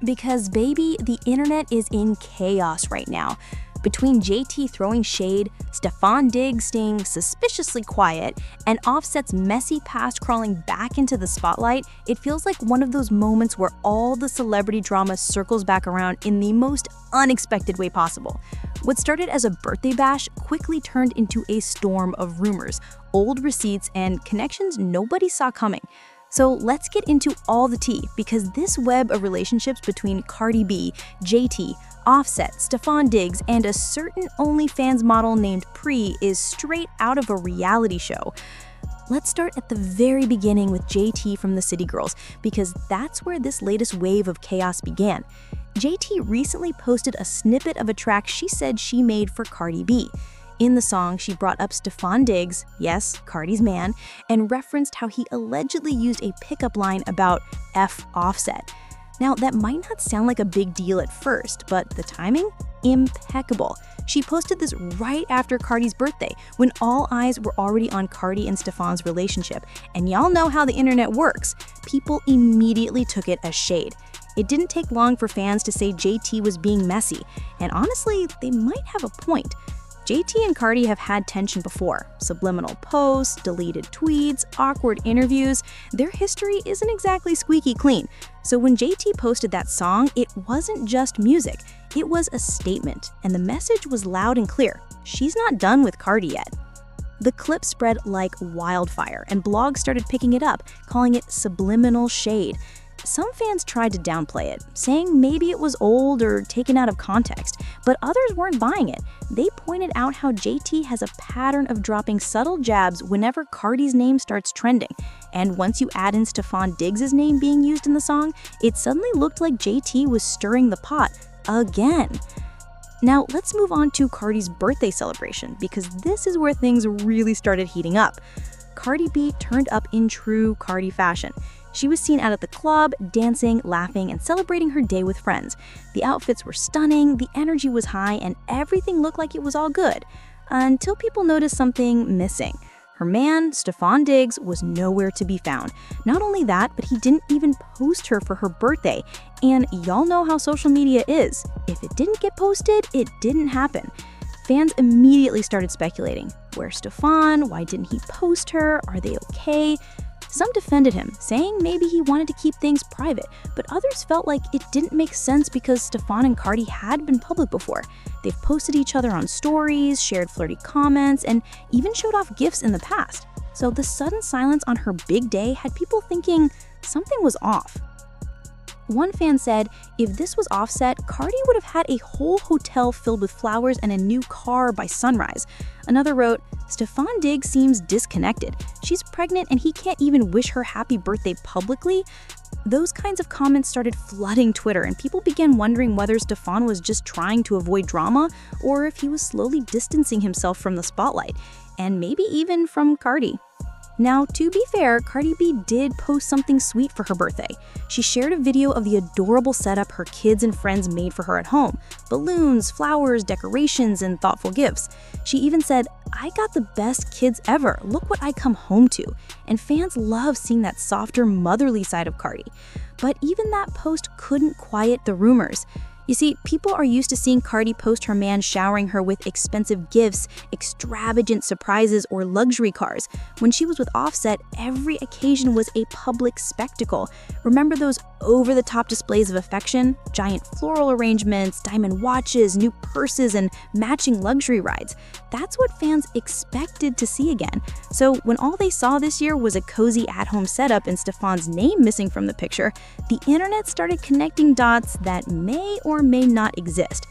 Because, baby, the internet is in chaos right now. Between JT throwing shade, Stefon Diggs staying suspiciously quiet, and Offset's messy past crawling back into the spotlight, it feels like one of those moments where all the celebrity drama circles back around in the most unexpected way possible. What started as a birthday bash quickly turned into a storm of rumors, old receipts, and connections nobody saw coming. So let's get into all the tea, because this web of relationships between Cardi B, JT, Offset, Stefon Diggs, and a certain OnlyFans model named Pri is straight out of a reality show. Let's start at the very beginning with JT from the City Girls, because that's where this latest wave of chaos began. JT recently posted a snippet of a track she said she made for Cardi B. In the song, she brought up Stefon Diggs, yes, Cardi's man, and referenced how he allegedly used a pickup line about F Offset. Now, that might not sound like a big deal at first, but the timing? Impeccable. She posted this right after Cardi's birthday, when all eyes were already on Cardi and Stefon's relationship. And y'all know how the internet works. People immediately took it as shade. It didn't take long for fans to say JT was being messy, and honestly, they might have a point. JT and Cardi have had tension before. Subliminal posts, deleted tweets, awkward interviews. Their history isn't exactly squeaky clean. So when JT posted that song, it wasn't just music. It was a statement, and the message was loud and clear. She's not done with Cardi yet. The clip spread like wildfire, and blogs started picking it up, calling it subliminal shade. Some fans tried to downplay it, saying maybe it was old or taken out of context, but others weren't buying it. They pointed out how JT has a pattern of dropping subtle jabs whenever Cardi's name starts trending, and once you add in Stefon Diggs' name being used in the song, it suddenly looked like JT was stirring the pot again. Now, let's move on to Cardi's birthday celebration, because this is where things really started heating up. Cardi B turned up in true Cardi fashion. She was seen out at the club, dancing, laughing, and celebrating her day with friends. The outfits were stunning, the energy was high, and everything looked like it was all good. Until people noticed something missing. Her man, Stefon Diggs, was nowhere to be found. Not only that, but he didn't even post her for her birthday. And y'all know how social media is. If it didn't get posted, it didn't happen. Fans immediately started speculating. Where's Stefon? Why didn't he post her? Are they okay? Some defended him, saying maybe he wanted to keep things private, but others felt like it didn't make sense because Stefon and Cardi had been public before. They've posted each other on stories, shared flirty comments, and even showed off gifts in the past. So the sudden silence on her big day had people thinking something was off. One fan said, if this was Offset, Cardi would have had a whole hotel filled with flowers and a new car by sunrise. Another wrote, Stefon Diggs seems disconnected. She's pregnant and he can't even wish her happy birthday publicly. Those kinds of comments started flooding Twitter, and people began wondering whether Stefon was just trying to avoid drama or if he was slowly distancing himself from the spotlight, and maybe even from Cardi. Now, to be fair, Cardi B did post something sweet for her birthday. She shared a video of the adorable setup her kids and friends made for her at home. Balloons, flowers, decorations, and thoughtful gifts. She even said, I got the best kids ever, look what I come home to. And fans love seeing that softer, motherly side of Cardi. But even that post couldn't quiet the rumors. You see, people are used to seeing Cardi post her man showering her with expensive gifts, extravagant surprises, or luxury cars. When she was with Offset, every occasion was a public spectacle. Remember those over-the-top displays of affection? Giant floral arrangements, diamond watches, new purses, and matching luxury rides. That's what fans expected to see again. So when all they saw this year was a cozy at-home setup and Stefon's name missing from the picture, the internet started connecting dots that may or may not exist.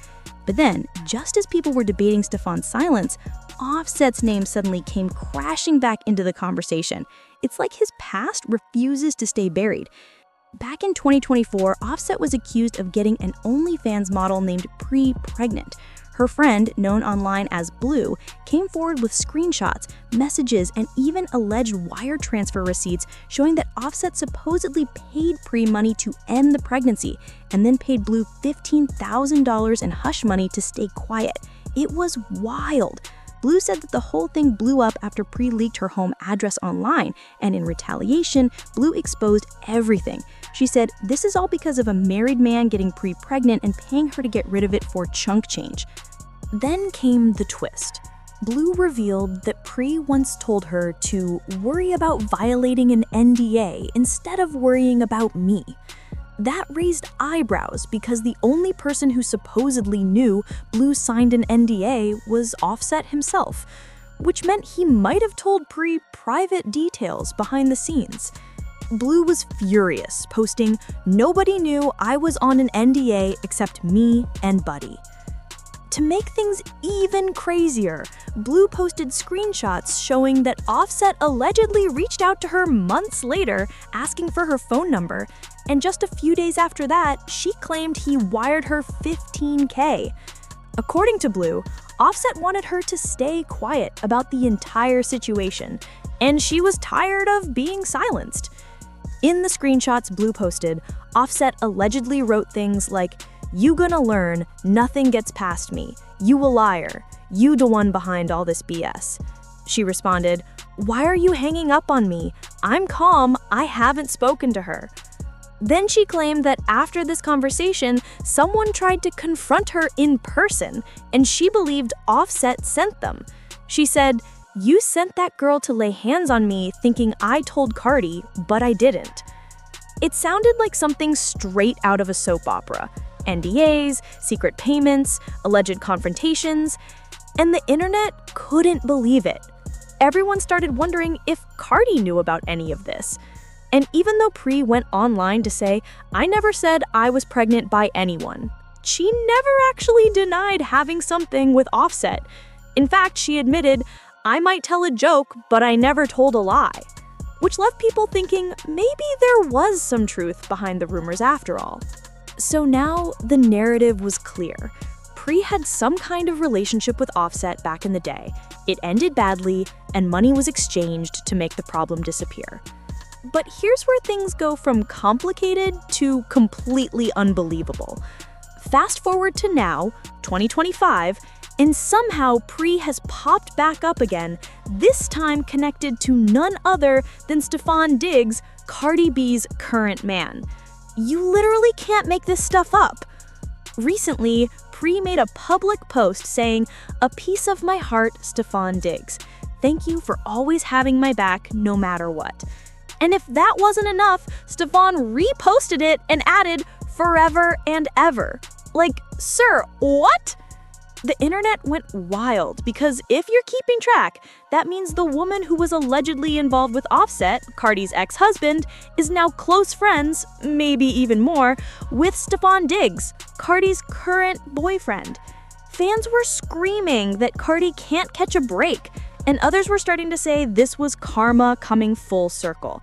But then, just as people were debating Stefon's silence, Offset's name suddenly came crashing back into the conversation. It's like his past refuses to stay buried. Back in 2024, Offset was accused of getting an OnlyFans model named Pri pregnant. Her friend, known online as Blue, came forward with screenshots, messages, and even alleged wire transfer receipts showing that Offset supposedly paid Pri money to end the pregnancy and then paid Blue $15,000 in hush money to stay quiet. It was wild. Blue said that the whole thing blew up after Pri leaked her home address online, and in retaliation, Blue exposed everything. She said this is all because of a married man getting Pri pregnant and paying her to get rid of it for chunk change. Then came the twist. Blue revealed that Pri once told her to worry about violating an NDA instead of worrying about me. That raised eyebrows because the only person who supposedly knew Blue signed an NDA was Offset himself, which meant he might have told Pri private details behind the scenes. Blue was furious, posting, "Nobody knew I was on an NDA except me and Buddy." To make things even crazier, Blue posted screenshots showing that Offset allegedly reached out to her months later asking for her phone number, and just a few days after that, she claimed he wired her $15K. According to Blue, Offset wanted her to stay quiet about the entire situation, and she was tired of being silenced. In the screenshots Blue posted, Offset allegedly wrote things like, "You gonna learn, nothing gets past me. You a liar. You the one behind all this BS." She responded, "Why are you hanging up on me? I'm calm, I haven't spoken to her." Then she claimed that after this conversation, someone tried to confront her in person, and she believed Offset sent them. She said, "You sent that girl to lay hands on me thinking I told Cardi, but I didn't." It sounded like something straight out of a soap opera. NDAs, secret payments, alleged confrontations, and the internet couldn't believe it. Everyone started wondering if Cardi knew about any of this. And even though Pri went online to say, "I never said I was pregnant by anyone," she never actually denied having something with Offset. In fact, she admitted, "I might tell a joke, but I never told a lie," which left people thinking maybe there was some truth behind the rumors after all. So now the narrative was clear. Pri had some kind of relationship with Offset back in the day. It ended badly, and money was exchanged to make the problem disappear. But here's where things go from complicated to completely unbelievable. Fast forward to now, 2025, and somehow Pri has popped back up again, this time connected to none other than Stefon Diggs, Cardi B's current man. You literally can't make this stuff up. Recently, Pri made a public post saying, "A piece of my heart, Stefon Diggs. Thank you for always having my back no matter what." And if that wasn't enough, Stefon reposted it and added, "Forever and ever." Like, sir, what? The internet went wild because if you're keeping track, that means the woman who was allegedly involved with Offset, Cardi's ex-husband, is now close friends, maybe even more, with Stefon Diggs, Cardi's current boyfriend. Fans were screaming that Cardi can't catch a break, and others were starting to say this was karma coming full circle.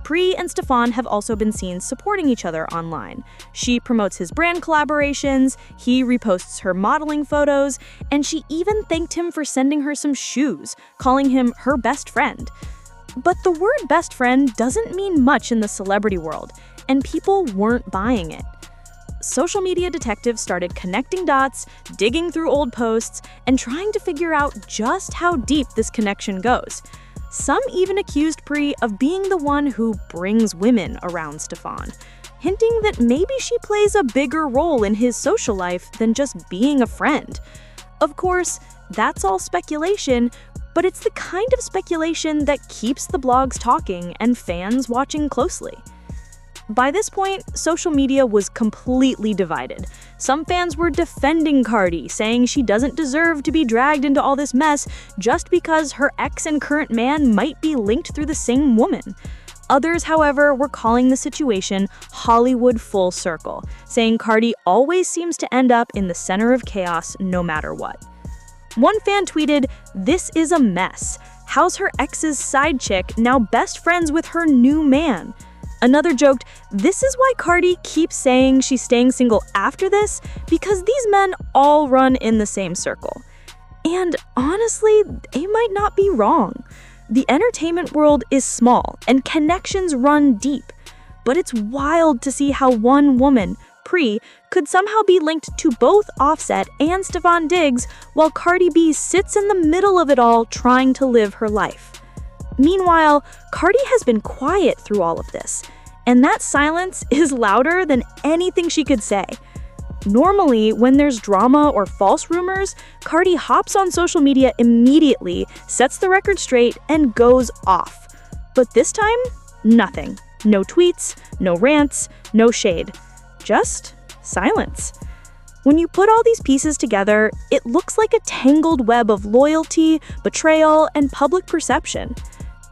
Pri and Stefon have also been seen supporting each other online. She promotes his brand collaborations, he reposts her modeling photos, and she even thanked him for sending her some shoes, calling him her best friend. But the word best friend doesn't mean much in the celebrity world, and people weren't buying it. Social media detectives started connecting dots, digging through old posts, and trying to figure out just how deep this connection goes. Some even accused Pri of being the one who brings women around Stefon, hinting that maybe she plays a bigger role in his social life than just being a friend. Of course, that's all speculation, but it's the kind of speculation that keeps the blogs talking and fans watching closely. By this point, social media was completely divided. Some fans were defending Cardi, saying she doesn't deserve to be dragged into all this mess just because her ex and current man might be linked through the same woman. Others, however, were calling the situation Hollywood full circle, saying Cardi always seems to end up in the center of chaos no matter what. One fan tweeted, "This is a mess. How's her ex's side chick now best friends with her new man?" Another joked, "This is why Cardi keeps saying she's staying single after this, because these men all run in the same circle." And honestly, they might not be wrong. The entertainment world is small and connections run deep. But it's wild to see how one woman, Pri, could somehow be linked to both Offset and Stefon Diggs while Cardi B sits in the middle of it all trying to live her life. Meanwhile, Cardi has been quiet through all of this. And that silence is louder than anything she could say. Normally, when there's drama or false rumors, Cardi hops on social media immediately, sets the record straight, and goes off. But this time, nothing. No tweets, no rants, no shade. Just silence. When you put all these pieces together, it looks like a tangled web of loyalty, betrayal, and public perception.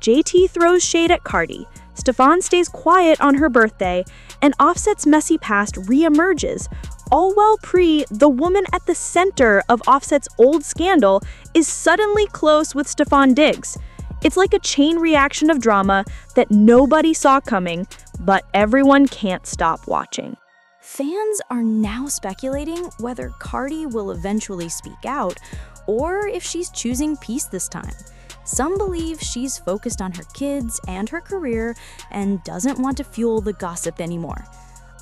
JT throws shade at Cardi, Stefon stays quiet on her birthday, and Offset's messy past reemerges, all while the woman at the center of Offset's old scandal, is suddenly close with Stefon Diggs. It's like a chain reaction of drama that nobody saw coming, but everyone can't stop watching. Fans are now speculating whether Cardi will eventually speak out or if she's choosing peace this time. Some believe she's focused on her kids and her career and doesn't want to fuel the gossip anymore.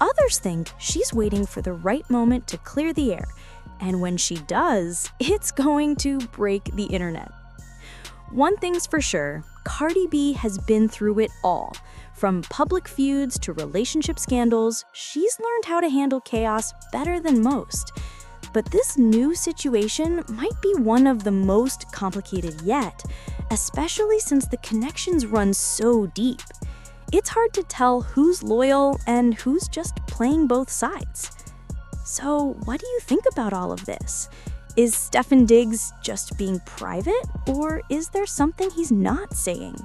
Others think she's waiting for the right moment to clear the air, and when she does, it's going to break the internet. One thing's for sure, Cardi B has been through it all. From public feuds to relationship scandals, she's learned how to handle chaos better than most. But this new situation might be one of the most complicated yet, especially since the connections run so deep. It's hard to tell who's loyal and who's just playing both sides. So, what do you think about all of this? Is Stefon Diggs just being private, or is there something he's not saying?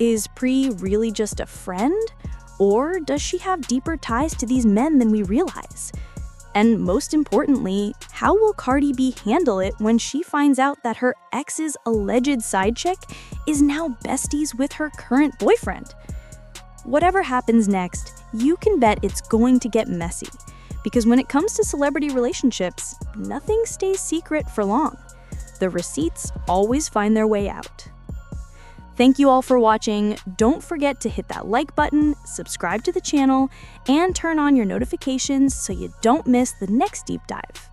Is Pri really just a friend, or does she have deeper ties to these men than we realize? And most importantly, how will Cardi B handle it when she finds out that her ex's alleged side chick is now besties with her current boyfriend? Whatever happens next, you can bet it's going to get messy. Because when it comes to celebrity relationships, nothing stays secret for long. The receipts always find their way out. Thank you all for watching. Don't forget to hit that like button, subscribe to the channel, and turn on your notifications so you don't miss the next deep dive.